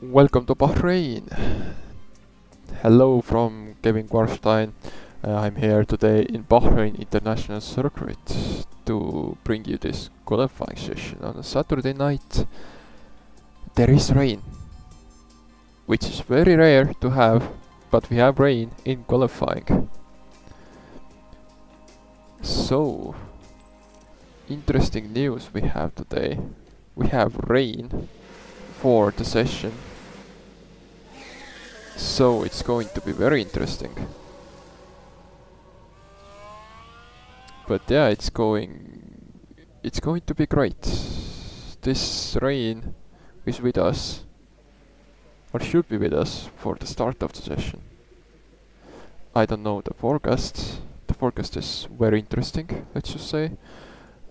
Welcome to Bahrain. Hello from Kevin Warstein. I'm here today in Bahrain International Circuit to bring you this qualifying session. On a Saturday night, there is rain, which is very rare to have, but we have rain in qualifying. So, interesting news we have today. We have rain for the session. So it's going to be very interesting. But yeah, it's going to be great. This rain is with us, or should be with us, for the start of the session. I don't know the forecast. The forecast is very interesting, let's just say.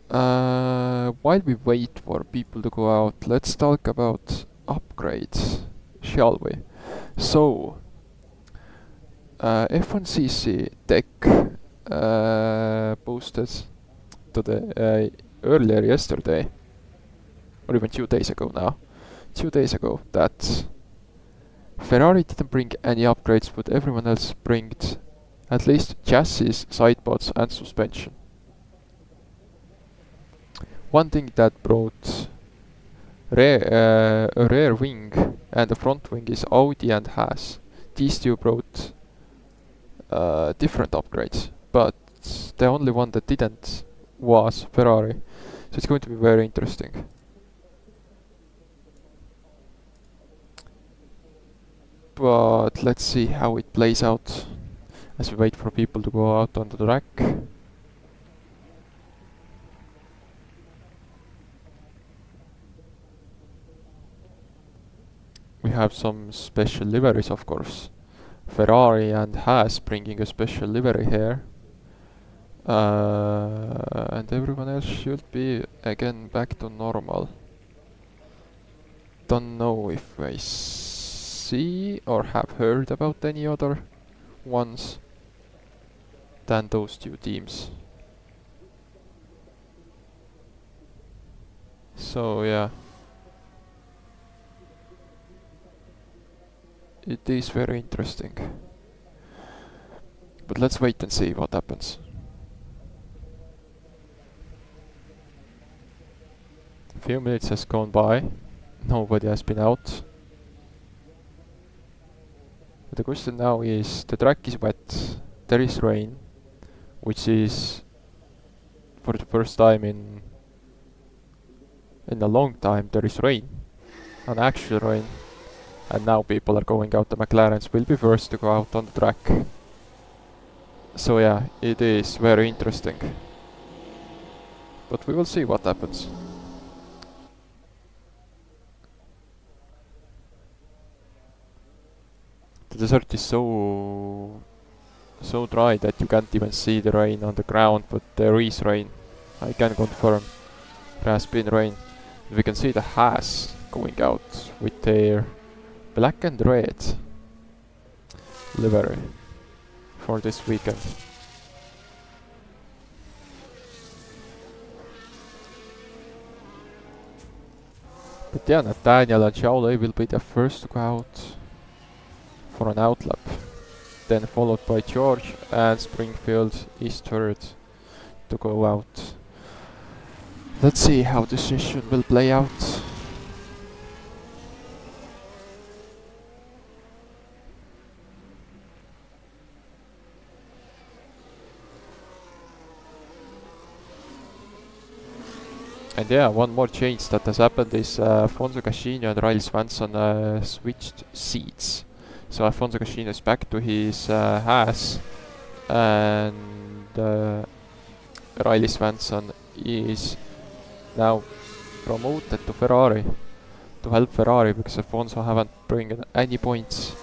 While we wait for people to go out, let's talk about upgrades, shall we? So, F1CC Tech posted today, earlier yesterday, or even 2 days ago now, 2 days ago, that Ferrari didn't bring any upgrades, but everyone else bringed at least chassis, sidepods and suspension. One thing that brought a rear wing and a front wing is Audi and Haas. These two brought different upgrades, but the only one that didn't was Ferrari. So it's going to be very interesting. But let's see how it plays out as we wait for people to go out on the track. We have some special liveries, of course. Ferrari and Haas bringing a special livery here. And everyone else should be again back to normal. Don't know if I see or have heard about any other ones than those two teams. So yeah, it is very interesting. But let's wait and see what happens. A few minutes has gone by. Nobody has been out. But the question now is, the track is wet, there is rain, which is for the first time in a long time there is rain, an actual rain. And now people are going out. The McLarens will be first to go out on the track. So yeah, it is very interesting. But we will see what happens. The desert is so dry that you can't even see the rain on the ground, but there is rain. I can confirm there has been rain. We can see the Haas going out with their black and red livery for this weekend. But yeah, Nathaniel and Shaolei will be the first to go out for an outlap. Then followed by George, and Springfield is third to go out. Let's see how this session will play out. And yeah, one more change that has happened is Alfonso Casino and Riley Swanson switched seats. So Alfonso Casino is back to his Haas, and Riley Swanson is now promoted to Ferrari to help Ferrari, because Alfonso haven't brought any points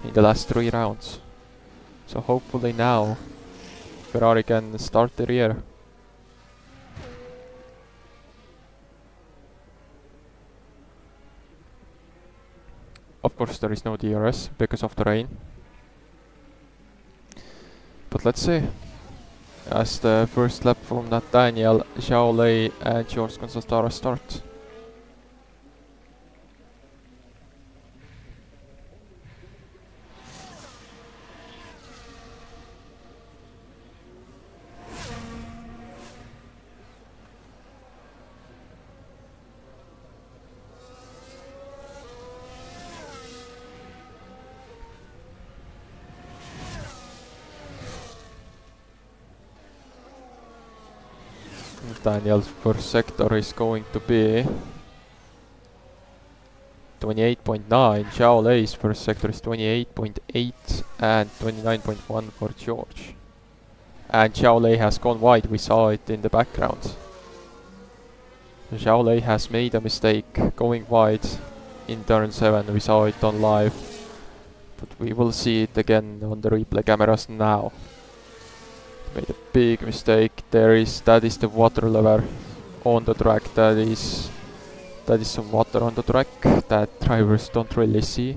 in the last 3 rounds. So hopefully now Ferrari can start the rear. Of course there is no DRS because of the rain. But let's see. As the first lap from Nathaniel, Xiaolei and George Gonzalez start. Daniel's first sector is going to be 28.9. Xiao Lei's first sector is 28.8 and 29.1 for George. And Xiao Lei has gone wide, we saw it in the background. Xiao Lei has made a mistake going wide in turn 7, we saw it on live. But we will see it again on the replay cameras now. Made a big mistake. That is the water lever on the track. That is some water on the track that drivers don't really see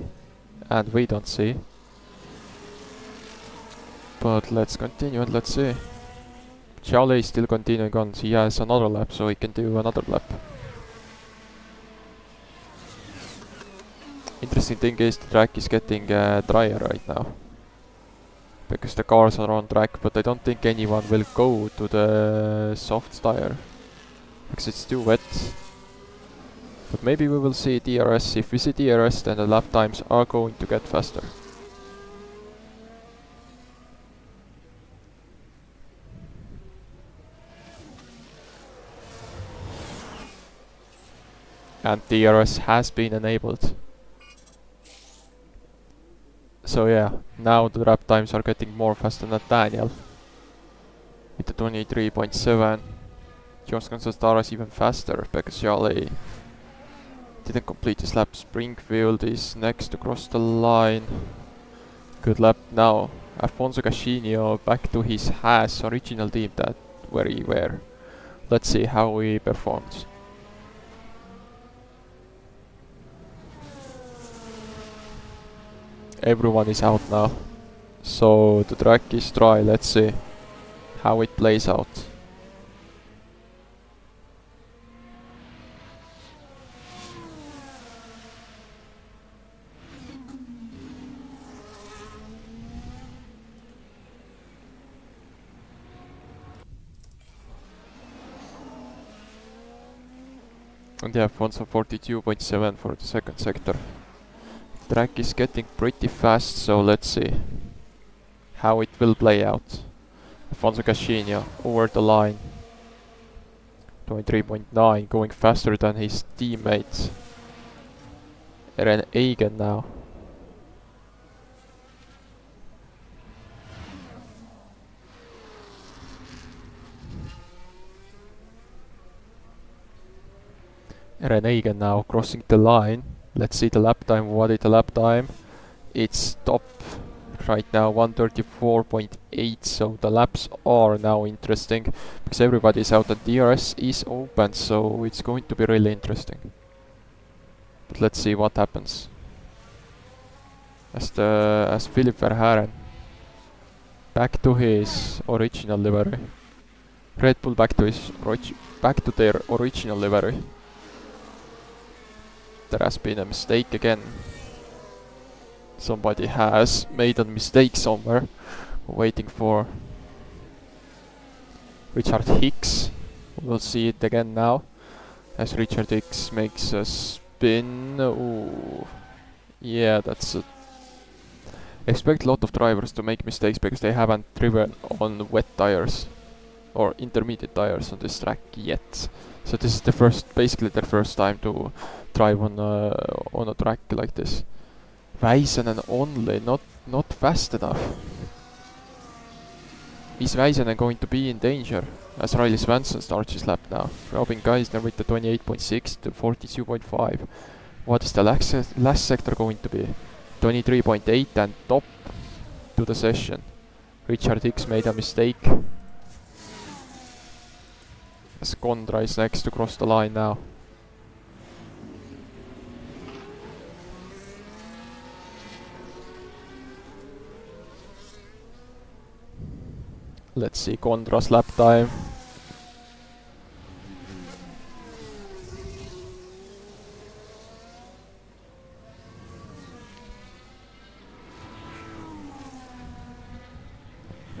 and we don't see. But let's continue and let's see. Xiao Lei is still continuing on. He has another lap, so he can do another lap. Interesting thing is the track is getting drier right now. Because the cars are on track, but I don't think anyone will go to the soft tire. Because it's too wet. But maybe we will see DRS. If we see DRS, then the lap times are going to get faster. And DRS has been enabled. So yeah, now the lap tmes are getting more faster than Daniel. With the 23.7. Jones Gonzalez is even faster because Xiao Lei didn't complete his lap. Springfield is next to cross the line. Good lap now. Alfonso Cascino back to his Haas original team that where he were. Let's see how he performs. Everyone is out now. So the track is dry. Let's see how it plays out. And yeah, Alfonso 42.7 for the second sector. Track is getting pretty fast, so let's see how it will play out. Alfonso Cascino over the line. 23.9, going faster than his teammate. Eren Eigen now. Eren Eigen now crossing the line. Let's see the lap time. What is the lap time? It's top right now, 134.8, so the laps are now interesting because everybody's out and DRS is open, so it's going to be really interesting. But let's see what happens. As Philipp Verhaeren back to his original livery. Red Bull back to their original livery. There has been a mistake again. Somebody has made a mistake somewhere. Waiting for Richard Hicks. We'll see it again now. As Richard Hicks makes a spin. Ooh. Yeah, that's a... Expect a lot of drivers to make mistakes because they haven't driven on wet tires. Or intermediate tires on this track yet. So this is basically their first time to drive on a track like this. Väisänen only, not fast enough. Is Väisänen going to be in danger as Riley Swanson starts his lap now? Robin Geisner with the 28.6 to 42.5. What is the last sector going to be? 23.8 and top to the session. Richard Hicks made a mistake. As Condra is next to cross the line now. Let's see Condra's lap time.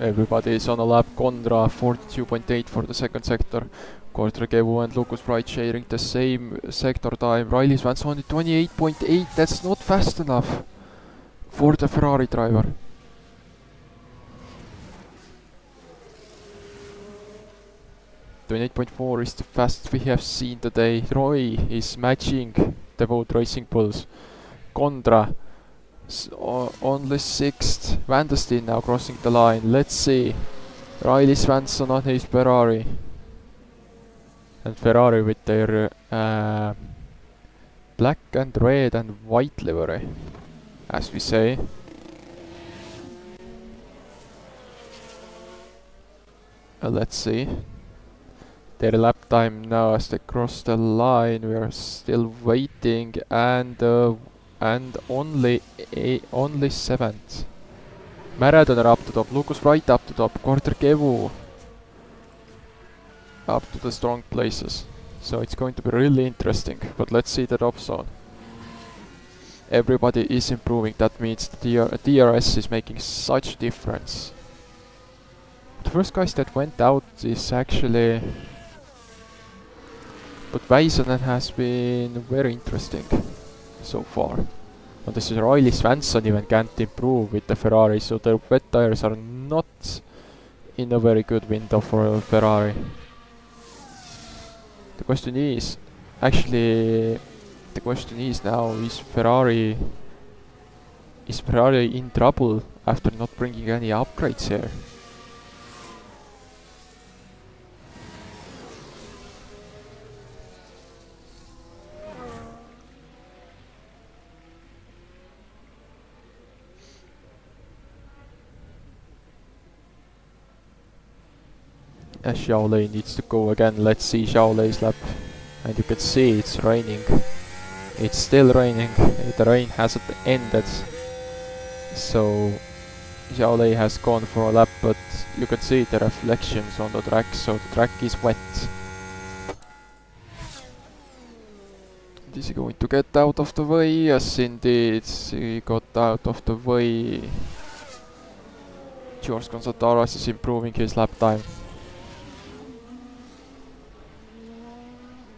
Everybody is on a lap. Condra 42.8 for the second sector. Kortregevu and Lucas Wright sharing the same sector time. Riley Swanson only 28.8. That's not fast enough for the Ferrari driver. 28.4 is the fastest we have seen today. Roy is matching the both Racing Bulls. Condra only 6th. Van der Steen now crossing the line. Let's see. Riley Swanson on his Ferrari. And Ferrari with their black and red and white livery, as we say. Let's see. Their lap time now as they cross the line. We are still waiting, and only 7th. Maradona up to top, Lucas Wright up to top, Quarter Kevu up to the strong places. So it's going to be really interesting, but let's see the top zone. Everybody is improving, that means the DRS is making such difference. The first guys that went out is actually... But Väisänen has been very interesting so far. And this is Riley Swanson even can't improve with the Ferrari, so the wet tires are not in a very good window for Ferrari. The question is, actually, the question is now, is Ferrari in trouble after not bringing any upgrades here? Xiaolei needs to go again. Let's see Xiaolei's lap. And you can see it's raining. It's still raining. The rain hasn't ended. So Xiaolei has gone for a lap, but you can see the reflections on the track, so the track is wet. Is he going to get out of the way? Yes, indeed. He got out of the way. George Gonzalez is improving his lap time.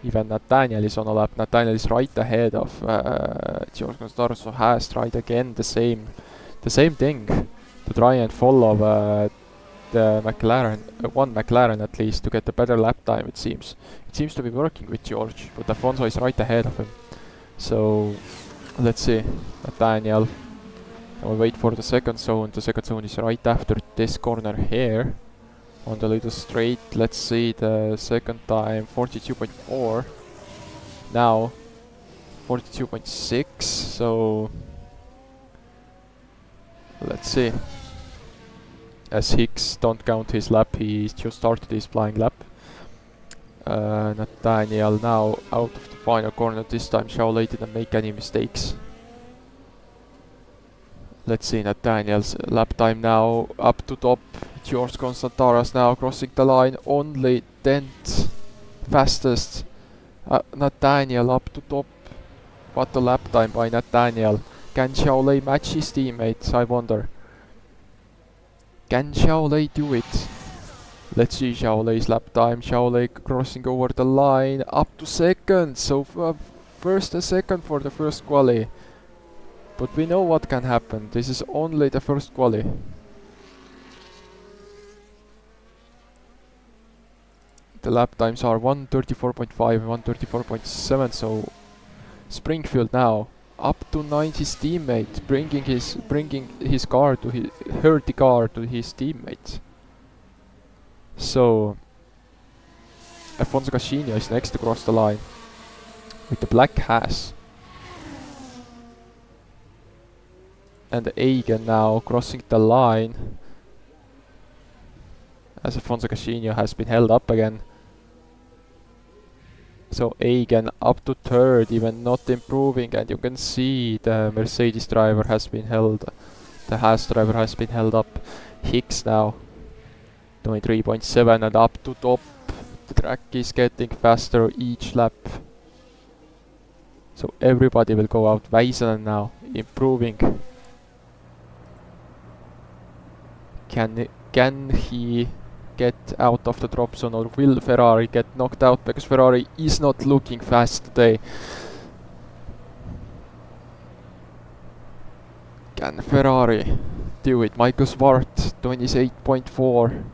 Even Nathaniel is on a lap. Nathaniel is right ahead of George Gonzalez, so has tried again the same thing to try and follow the McLaren, one McLaren at least, to get a better lap time. It seems to be working with George, but Alfonso is right ahead of him. So let's see, Nathaniel. And we wait for the second zone. The second zone is right after this corner here. On the little straight, let's see the second time, 42.4. Now 42.6, so let's see. As Hicks don't count his lap, he just started his flying lap. Nathaniel now out of the final corner. This time Xiaolei didn't make any mistakes. Let's see Nathaniel's lap time now, up to top. George Constantaras now crossing the line, only 10th fastest. Nathaniel up to top. What a lap time by Nathaniel. Can Xiaolei match his teammates, I wonder? Can Xiaolei do it? Let's see Xiaolei's lap time. Xiaolei crossing over the line, up to second. So first and second for the first quali. But we know what can happen. This is only the first quali. The lap times are 1:34.5 and 1:34.7, so Springfield now up to 9 his teammate, bringing his car to the car to his teammate. So Alfonso Cascino is next to cross the line with the black Haas. And Egan now crossing the line as Alfonso Cascino has been held up again. So Egan up to third, even not improving, and you can see the Mercedes driver has been held, the Haas driver has been held up. Hicks now 23.7 and up to top. The track is getting faster each lap. So everybody will go out. Väisänen now improving. Can he get out of the drop zone, or will Ferrari get knocked out, because Ferrari is not looking fast today? Can Ferrari do it? Michael Swart 28.4.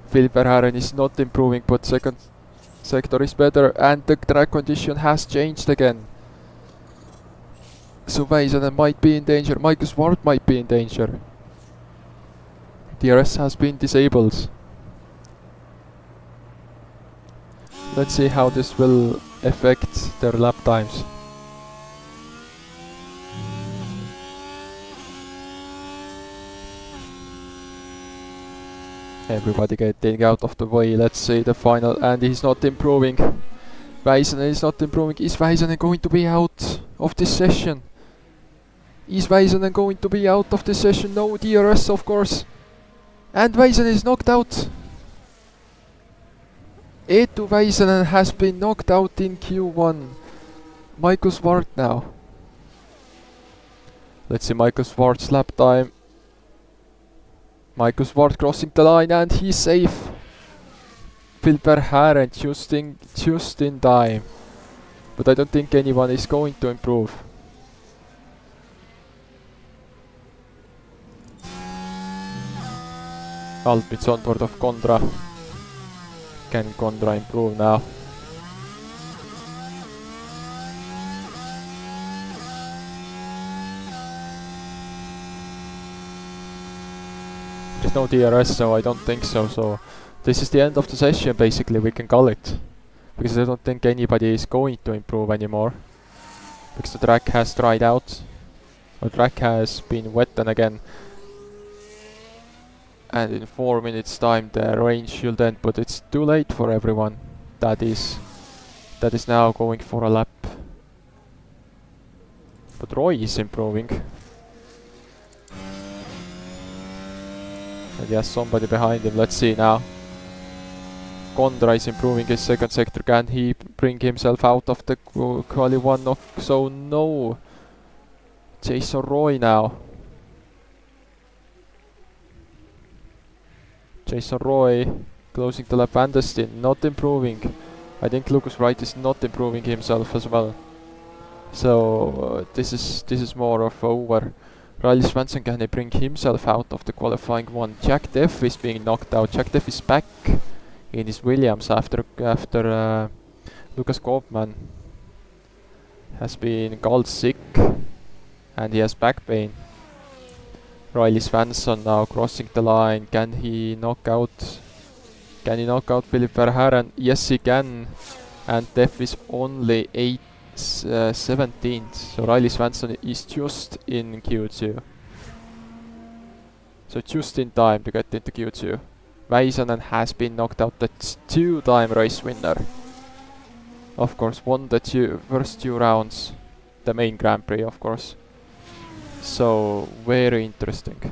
Phil Verhaeren is not improving, but second sector is better, and the track condition has changed again. So Väisänen might be in danger, Marcus Ward might be in danger. DRS has been disabled. Let's see how this will affect their lap times. Everybody getting out of the way. Let's see the final, and he's not improving. Väisänen is not improving. Is Väisänen going to be out of this session? Is Väisänen going to be out of this session? No, DRS of course. And Väisänen is knocked out. Eetu Väisänen has been knocked out in Q1. Michael Swart now. Let's see Michael Swart's lap time. Michael Swart crossing the line, and he's safe. Phil Verhaeren just in time. But I don't think anyone is going to improve. Alpits on board of Condra. Can Condra improve now? There's no DRS, so I don't think so. So this is the end of the session, basically, we can call it. Because I don't think anybody is going to improve anymore. Because the track has dried out. The track has been wetted again. And in 4 minutes time the range should end, but it's too late for everyone that is now going for a lap. But Roy is improving. And he has somebody behind him. Let's see now. Condra is improving his second sector. Can he bring himself out of the quali 1 knock? So no. Jason Roy now. Jason Roy closing the lap. Van der Steen not improving. I think Lucas Wright is not improving himself as well. So this is more of over. Riley Svensson, can he bring himself out of the qualifying 1? Jack Deff is being knocked out. Jack Deff is back in his Williams after Lucas Koopman has been called sick and he has back pain. Riley Svensson now crossing the line. Can he knock out Philip Verhaeren? Yes, he can. And Deff is only 17th. So Riley Svensson is just in Q2. So just in time to get into Q2. Väisänen has been knocked out. That's 2-time race winner. Of course, won the first 2 rounds. The main Grand Prix, of course. So, very interesting.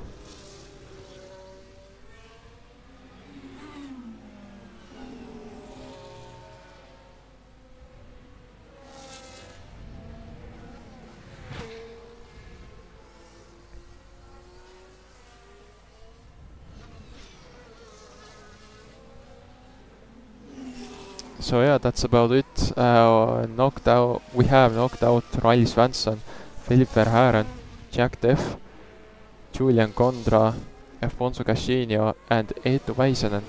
So yeah, that's about it. We have knocked out Riley Svensson, Philip Verhaeren, Jack Deff, Julian Condra, Alfonso Cascinio and Eetu Väisänen.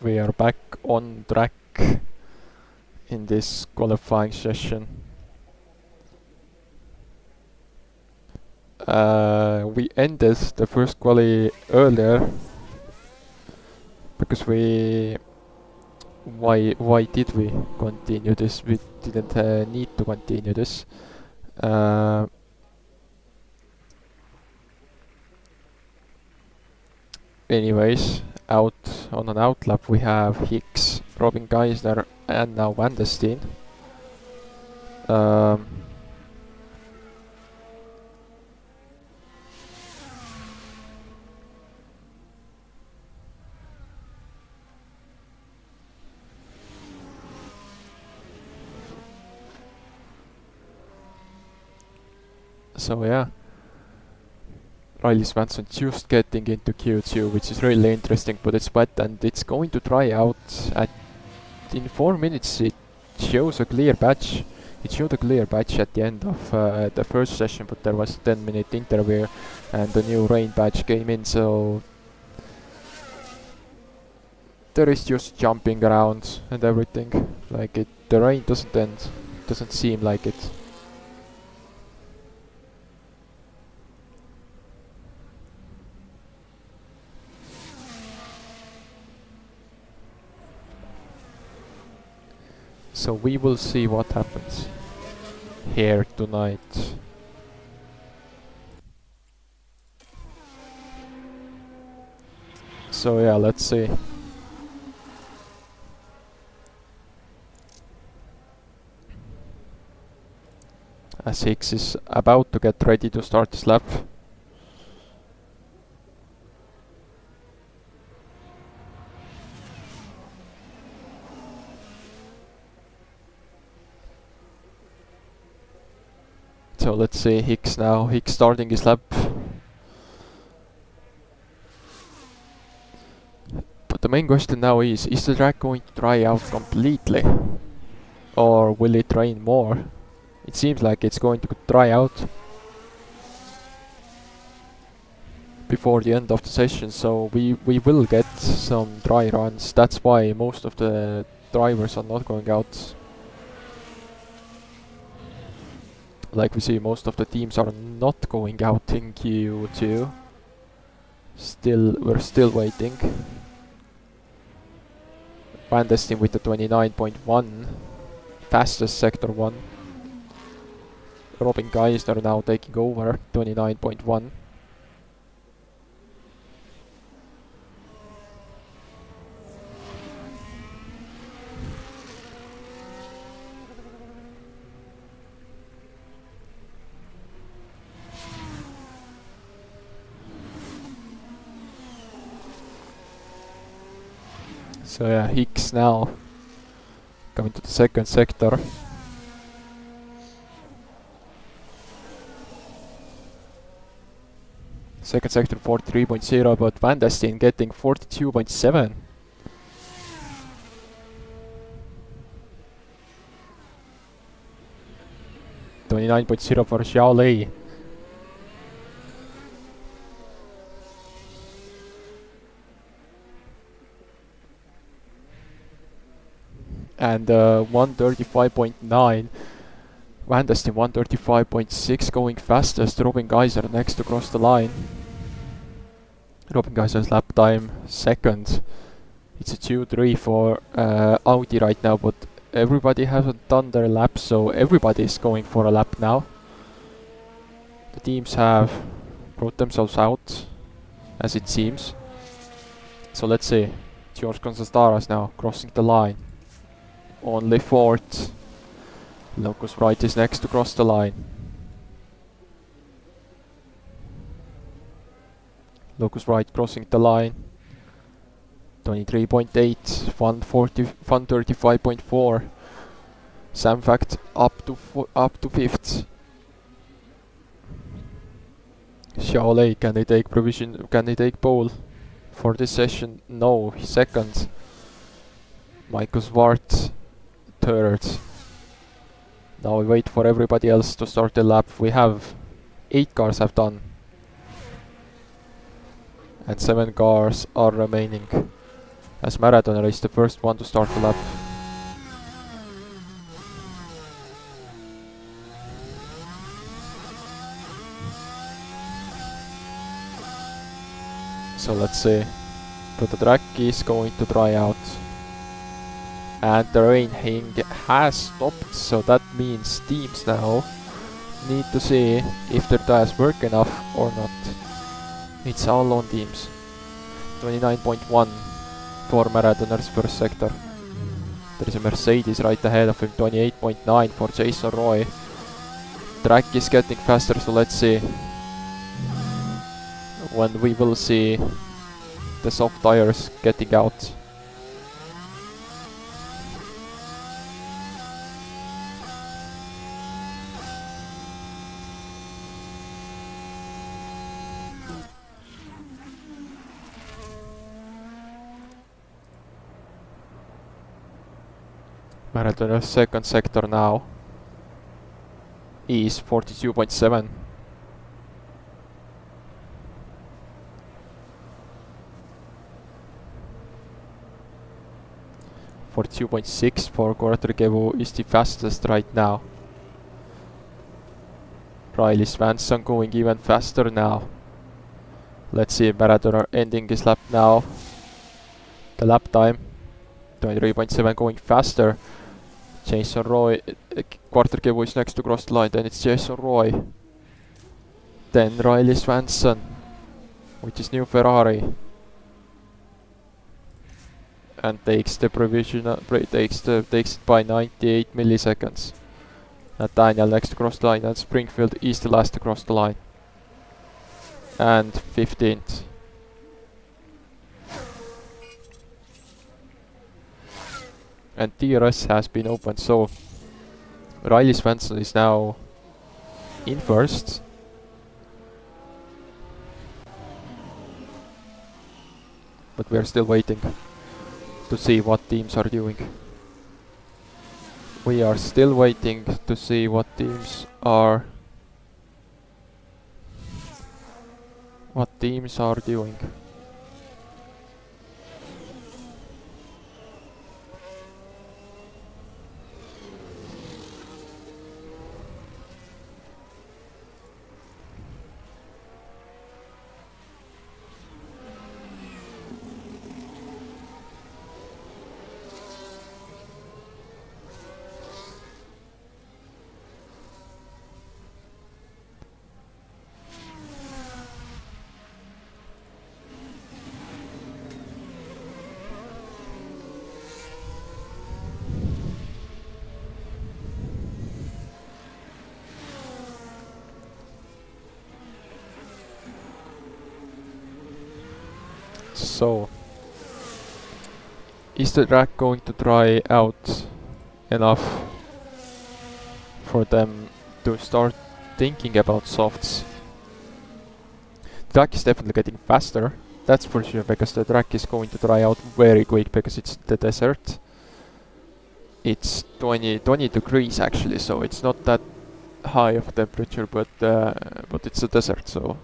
We are back on track in this qualifying session. We ended the first quali earlier because why did we continue this? We didn't need to continue this. Anyways, out on an outlap we have Hicks, Robin Geisler and now Van der Steen. So yeah, Riley Swanson just getting into Q2, which is really interesting, but it's wet and it's going to dry out in 4 minutes. It shows a clear patch. It showed a clear patch at the end of the first session, but there was a 10-minute interview and the new rain patch came in, so there is just jumping around and everything. Like the rain doesn't end. Doesn't seem like it. So we will see what happens here tonight. So yeah, let's see. As Hicks is about to get ready to start his lap. So let's see Hicks now. Hicks starting his lap. But the main question now is the track going to dry out completely? Or will it rain more? It seems like it's going to dry out before the end of the session, so we will get some dry runs. That's why most of the drivers are not going out. Like we see, most of the teams are not going out in Q2. We're still waiting. Van Destin with the 29.1, fastest sector 1. Robin Geisler now taking over, 29.1. So yeah, Hicks now coming to the second sector. Second sector 43.0, but Van Destin getting 42.7. .0 for Xiao Lei. And 135.9. Van Destin 135.6 going fastest. Robin Geiser next to cross the line. Robin Geiser's lap time second. It's a 2-3 for Audi right now, but everybody hasn't done their lap, so everybody is going for a lap now. The teams have brought themselves out, as it seems. So let's see. George Constantaras now crossing the line. Only fourth. Locus Wright is next to cross the line. Locus Wright crossing the line. 23.8, 135.4. Sam Fact up to fifth. Xiao Lei, can they take provision? Can they take pole for this session? No, he's second. Michael Zwart third. Now we wait for everybody else to start the lap. We have 8 cars have done. And 7 cars are remaining. As Marathoner is the first one to start the lap. So let's see. But the track is going to dry out. And the rain has stopped, so that means teams now need to see if their tires work enough or not. It's all on teams. 29.1 for Marathoner's first sector. There is a Mercedes right ahead of him, 28.9 for Jason Roy. Track is getting faster, so let's see when we will see the soft tires getting out. Marathoner's second sector now is 42.7. .6 for Kortekevu is the fastest right now. Riley Swanson going even faster now. Let's see, Marathoner ending his lap now. The lap time 23.7, going faster. Jason Roy, Kortekevu is next to cross the line, then it's Jason Roy. Then Riley Swanson, which is new Ferrari. And takes the provisional, takes it by 98 milliseconds. Nathaniel next to cross the line, and Springfield is the last to cross the line. And 15th. And DRS has been opened, so Riley Swanson is now in first. But we are still waiting to see what teams are doing. We are still waiting to see what teams are doing. So, is the track going to dry out enough for them to start thinking about softs? The track is definitely getting faster, that's for sure, because the track is going to dry out very quick because it's the desert. It's 20 degrees actually, so it's not that high of temperature, but it's a desert, so.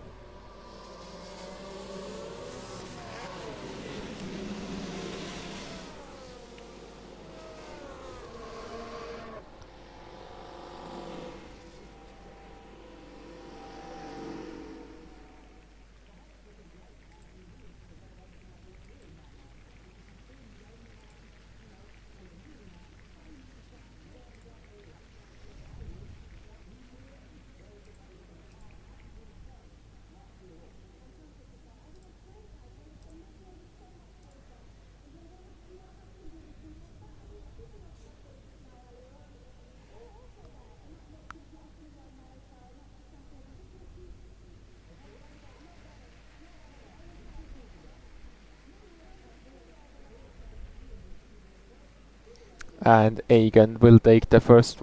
And Egan will take the first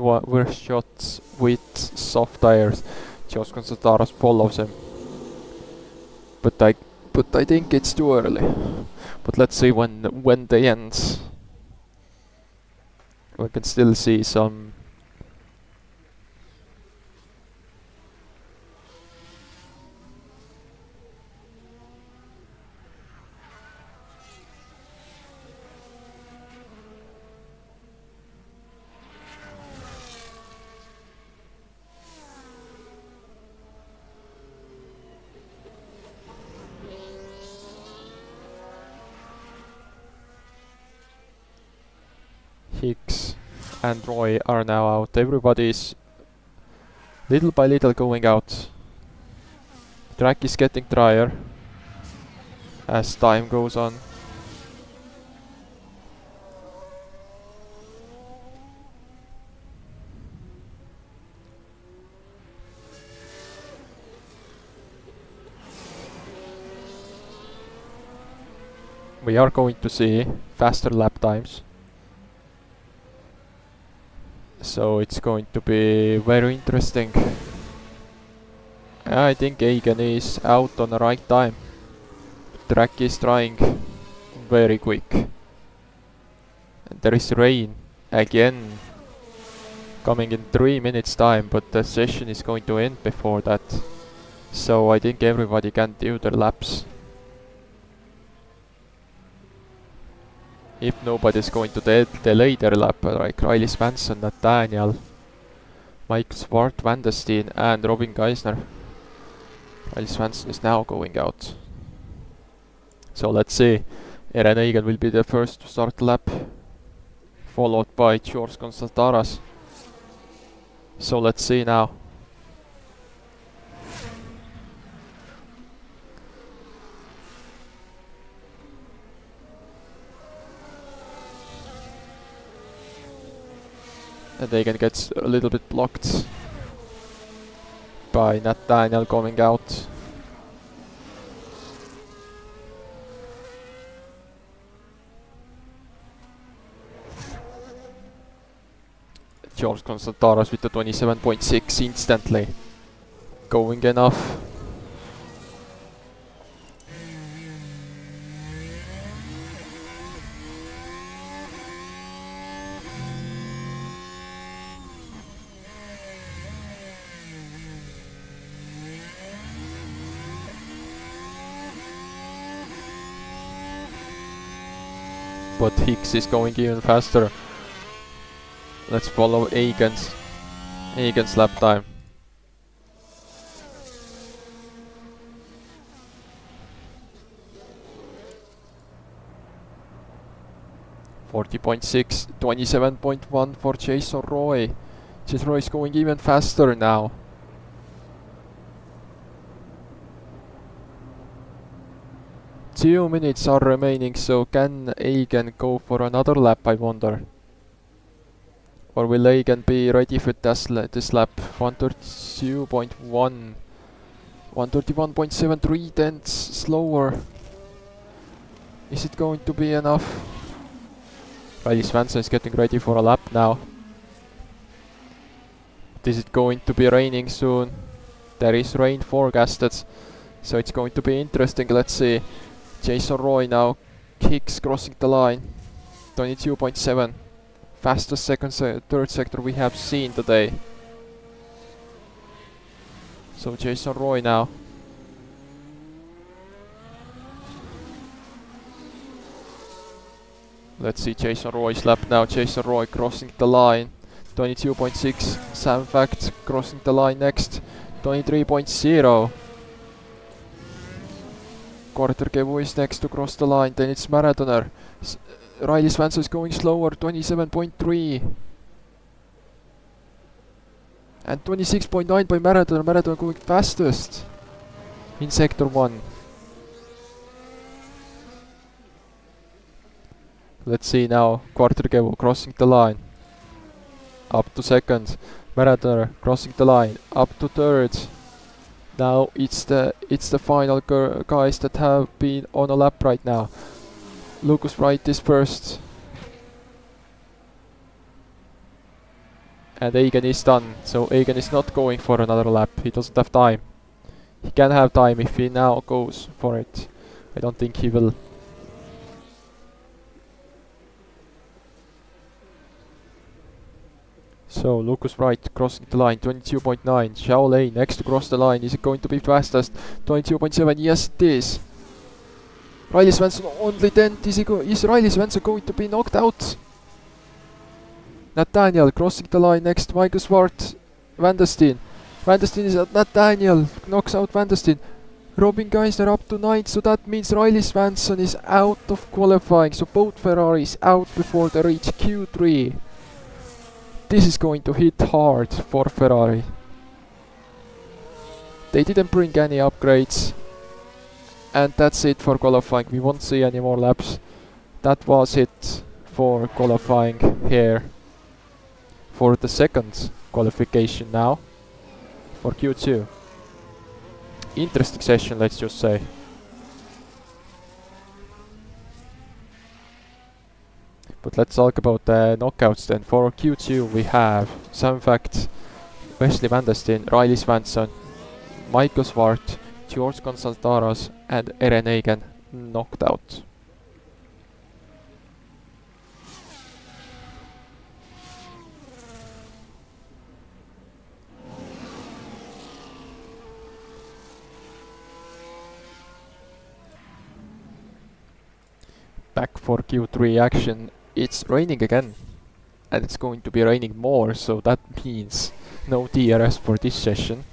shots with soft tires. Jos Constantaros follows him. But I think it's too early. But let's see when they ends. We can still see some. Hicks and Roy are now out. Everybody's little by little going out. Track is getting drier as time goes on. We are going to see faster lap times. So it's going to be very interesting. I think Egan is out on the right time. Track is drying very quick. There is rain again coming in 3 minutes time, but the session is going to end before that. So I think everybody can do their laps. If nobody's going to delay their lap, like Riley Svensson, Nathaniel, Mike Swart, Van der Steen and Robin Geisner. Riley Svensson is now going out. So let's see. Eren Eigen will be the first to start the lap, followed by George Constantaras. So let's see now. And Eigen gets a little bit blocked by Nathaniel coming out. George Constantaras with the 27.6 instantly going enough. But Hicks is going even faster. Let's follow Eigen's lap time. .6, 27.1 for Jason Roy. Jason Roy is going even faster now. Two minutes are remaining, so can Eigen go for another lap, I wonder? Or will Eigen be ready for this lap? 132.1, 131.73 tenths slower. Is it going to be enough? Riley Svensson is getting ready for a lap now. Is it going to be raining soon? There is rain forecasted, so it's going to be interesting. Let's see. Jason Roy now kicks crossing the line. 22.7. Fastest third sector we have seen today. So Jason Roy now. Let's see Jason Roy's lap now. Jason Roy crossing the line. 22.6. Sam Fact crossing the line next. 23.0. Quarter is next to cross the line. Then it's Marathoner. Riley Svensson is going slower, 27.3. And 26.9 by Marathoner. Marathoner going fastest in sector 1. Let's see now. Quarter crossing the line. Up to second. Marathoner crossing the line. Up to third. Now it's the final guys that have been on a lap right now. Lucas Wright is first. And Eigen is done. So Eigen is not going for another lap. He doesn't have time. He can have time if he now goes for it. I don't think he will. So Lucas Wright crossing the line, 22.9. Xiao Lei next to cross the line. Is it going to be fastest? 22.7. Yes, it is. Riley Svensson only 10. Is Riley Svensson going to be knocked out? Nathaniel crossing the line next. Michael Swart, Van der Steen. Van der Steen is at Nathaniel. Knocks out Van der Steen. Robin Geisner up to 9. So that means Riley Svensson is out of qualifying. So both Ferraris out before they reach Q3. This is going to hit hard for Ferrari. They didn't bring any upgrades. And that's it for qualifying. We won't see any more laps. That was it for qualifying here. For the second qualification now. For Q2. Interesting session, let's just say. But let's talk about the knockouts then. For Q2 we have Sam Fact, Wesley Van der Steen, Riley Svensson, Michael Swart, George Constantaras and Eren Eigen knocked out. back for Q3 action. It's raining again, and it's going to be raining more, so that means no DRS for this session.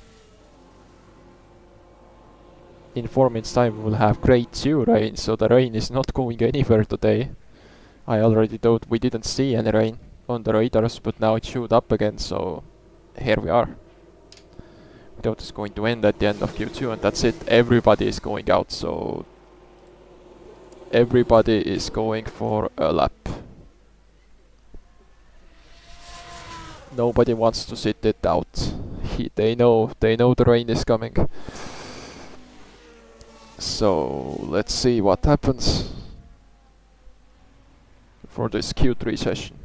In 4 minutes time we will have grade 2 rain, so the rain is not going anywhere today. I already thought we didn't see any rain on the radars, but now it showed up again, so here we are. We thought it's going to end at the end of Q2 and that's it. Everybody is going out, so everybody is going for a lap. Nobody wants to sit it out. They know the rain is coming. So let's see what happens for this Q3 session.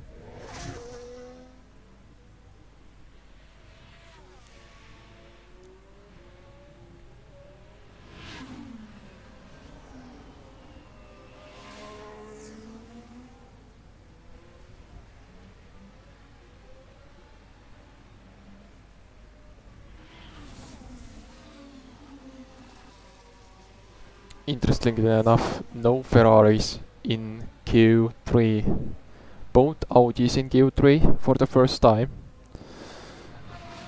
Interestingly enough, no Ferraris in Q3. Both Audis in Q3 for the first time.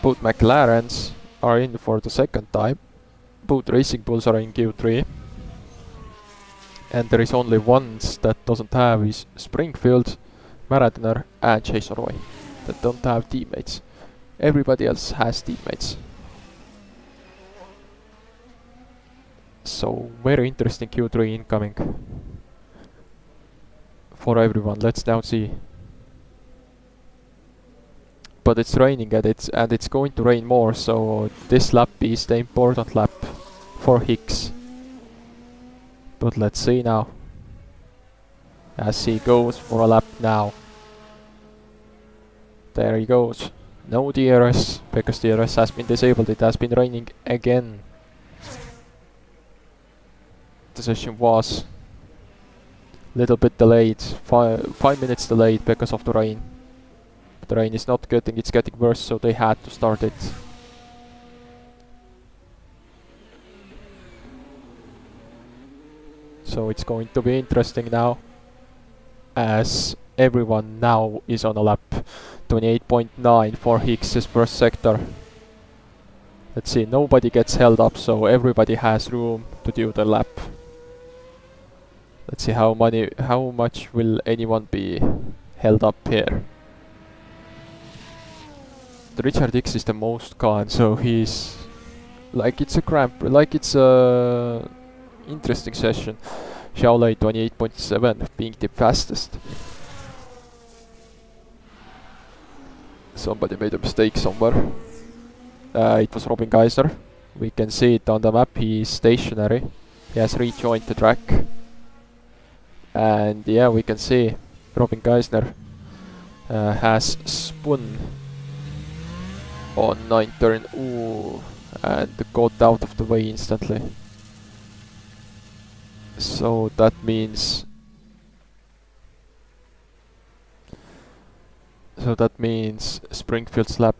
Both McLarens are in for the second time. Both Racing Bulls are in Q3. And there is only one that doesn't have is Springfield, Maradner and Jason Roy that don't have teammates. Everybody else has teammates. So very interesting Q3 incoming for everyone. Let's now see. But it's raining and it's going to rain more, so this lap is the important lap for Hicks. But let's see now as he goes for a lap now. There he goes. No DRS because DRS has been disabled. It has been raining again. The session was little bit delayed, 5 minutes delayed because of the rain. The rain is not getting, it's getting worse, so they had to start it. So it's going to be interesting now, as everyone now is on a lap. 28.9 for Hicks' first sector. Let's see, nobody gets held up, so everybody has room to do the lap. Let's see how much will anyone be held up here. The Richard Hicks is the most gone, so he's like it's a interesting session. Xiaolei 28.7 being the fastest. Somebody made a mistake somewhere. It was Robin Geisler. We can see it on the map, he is stationary. He has rejoined the track. And yeah, we can see Robin Geisler has spun on 9th turn, and got out of the way instantly. So that means Springfield's lap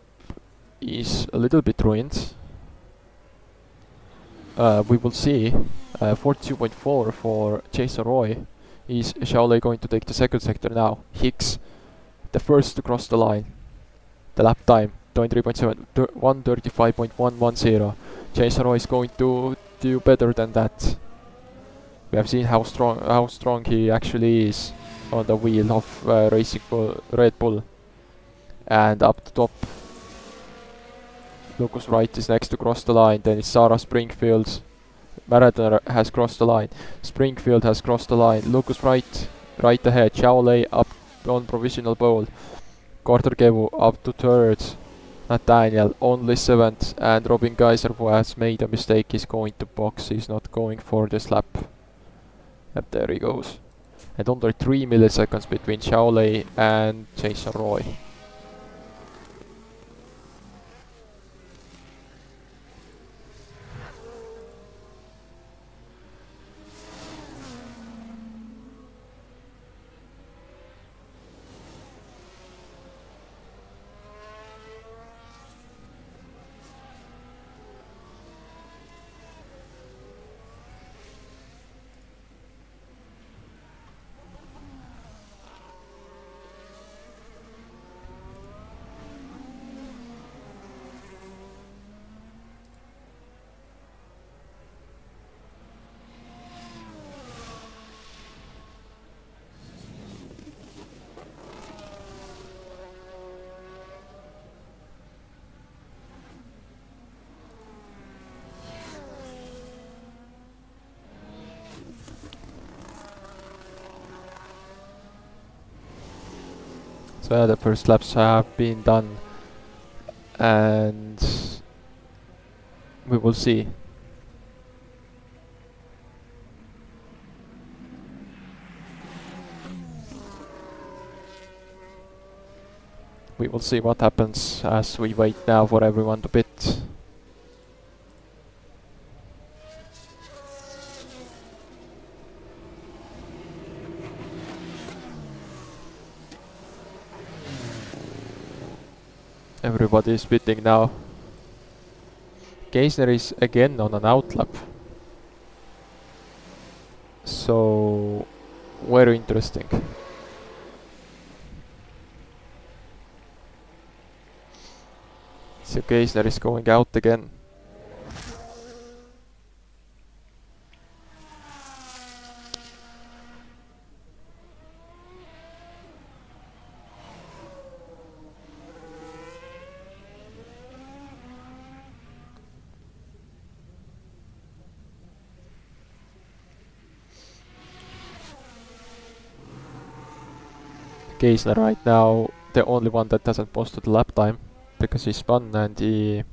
is a little bit ruined. We will see 42.4 for Jason Roy. Is Xiaolei going to take the second sector now? Hicks, the first to cross the line. The lap time 23.7, 135.110. Jason Roy is going to do better than that. We have seen how strong he actually is on the wheel of Red Bull. And up the top, Lucas Wright is next to cross the line. Then it's Sarah Springfield. Maradner has crossed the line. Springfield has crossed the line. Lucas Wright right ahead. Xiaolei up on provisional pole. Carter Kevu up to third. Nathaniel only 7th. And Robin Geiser, who has made a mistake, is going to box. He's not going for this lap. And there he goes. And under 3 milliseconds between Xiaolei and Jason Roy. So yeah, the first laps have been done, and we will see. We will see what happens as we wait now for everyone to pit. Everybody is pitting now. Geisner is again on an outlap. So very interesting. So Geisner is going out again. Geisner right now the only one that hasn't posted a lap time because he spun and he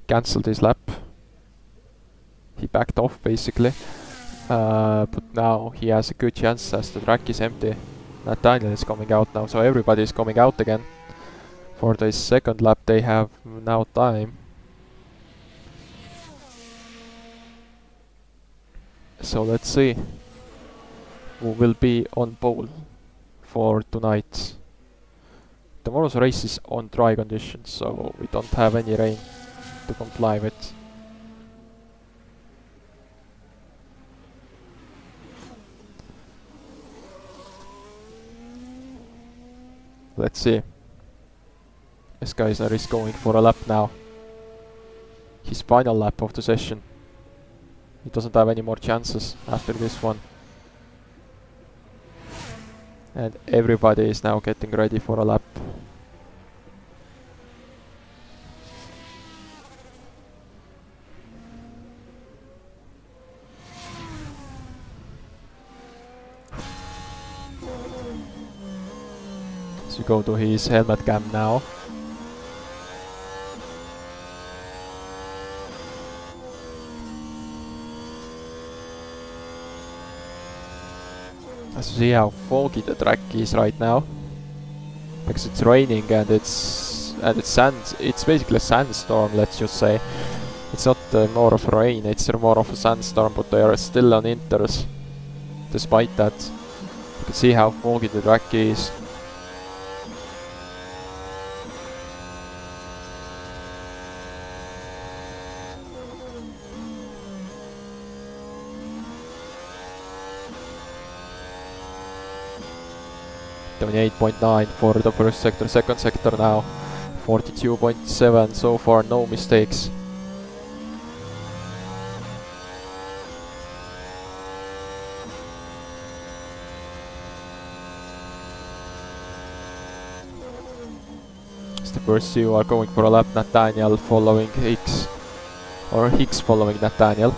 cancelled his lap. He backed off basically, but now he has a good chance as the track is empty. Nathaniel is coming out now, so everybody is coming out again. For the second lap they have now time. So let's see who will be on pole for tonight. Tomorrow's race is on dry conditions, so we don't have any rain to comply with. Let's see. Geisner is going for a lap now. His final lap of the session. He doesn't have any more chances after this one. And everybody is now getting ready for a lap. So we go to his helmet cam now. See how foggy the track is right now, because it's raining and it's sand. It's basically a sandstorm, let's just say. It's not more of rain, it's more of a sandstorm, but they are still on inters. Despite that, you can see how foggy the track is. .8.9 for the first sector, second sector now 42.7 so far, no mistakes. As the first two are going for a lap, Nathaniel following Hicks, or Hicks following Nathaniel.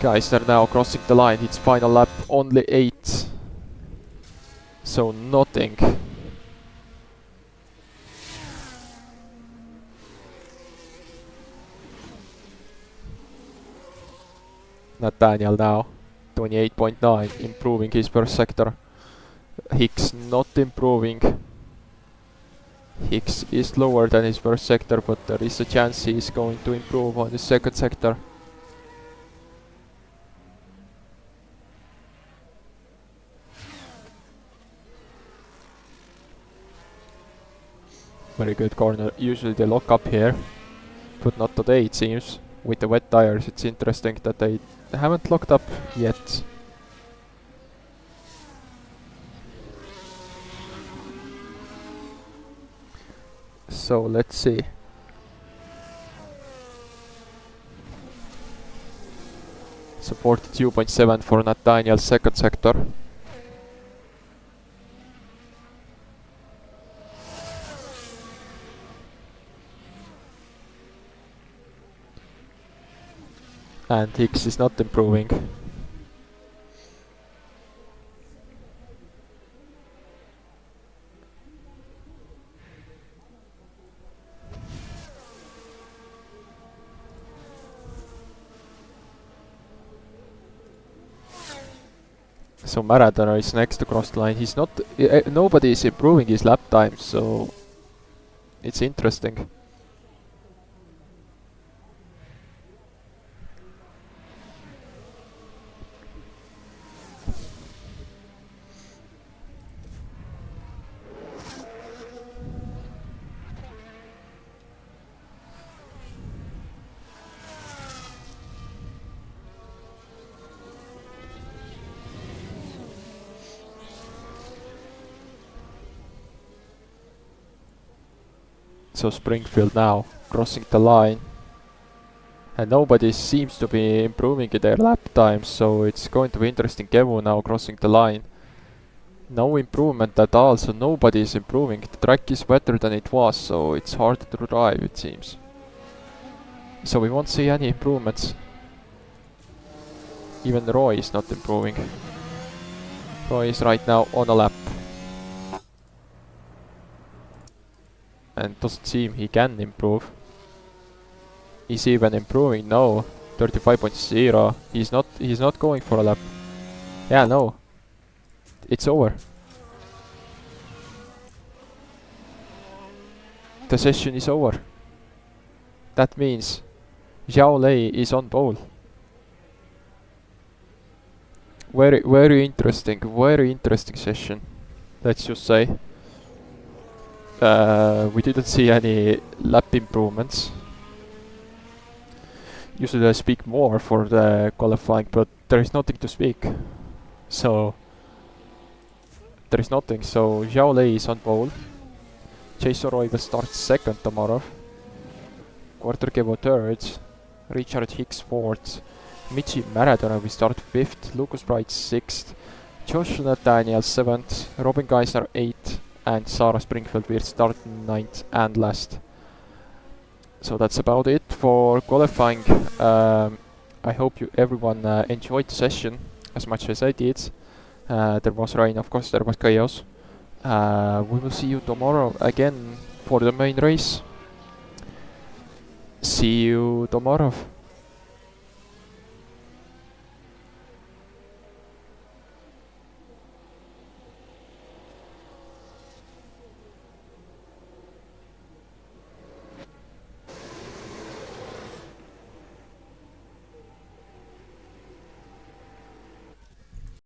Geisner now crossing the line, its final lap only 8. So nothing. Nathaniel now 28.9, improving his first sector. Hicks not improving. Hicks is lower than his first sector, but there is a chance he is going to improve on his second sector. Very good corner. Usually they lock up here, but not today it seems. With the wet tires, it's interesting that they haven't locked up yet. So let's see. So 42.7 for Nathaniel's second sector. And Hicks is not improving. So Maradona is next to cross the line. He's not... nobody is improving his lap time, so... It's interesting. So Springfield now crossing the line. And nobody seems to be improving in their lap times, so it's going to be interesting. Kevu now crossing the line. No improvement at all, so nobody is improving. The track is better than it was, so it's hard to drive, it seems. So we won't see any improvements. Even Roy is not improving. Roy is right now on a lap. And doesn't seem he can improve. Is he even improving? No. 35.0. He's not going for a lap. Yeah, no. It's over. The session is over. That means Zhao Lei is on pole. Very interesting session, let's just say. We didn't see any lap improvements. Usually I speak more for the qualifying, but there is nothing to speak. So there is nothing. So Zhao Lei is on pole. Jason Roy will start second tomorrow. Quarter Kevo third. Richard Hicks fourth. Michi Maradona will start fifth. Lucas Bright sixth. Josh Nathaniel seventh. Robin Geisner eighth. And Sarah Springfield will start ninth and last. So that's about it for qualifying. I hope everyone enjoyed the session as much as I did. There was rain, of course, there was chaos. We will see you tomorrow again for the main race. See you tomorrow.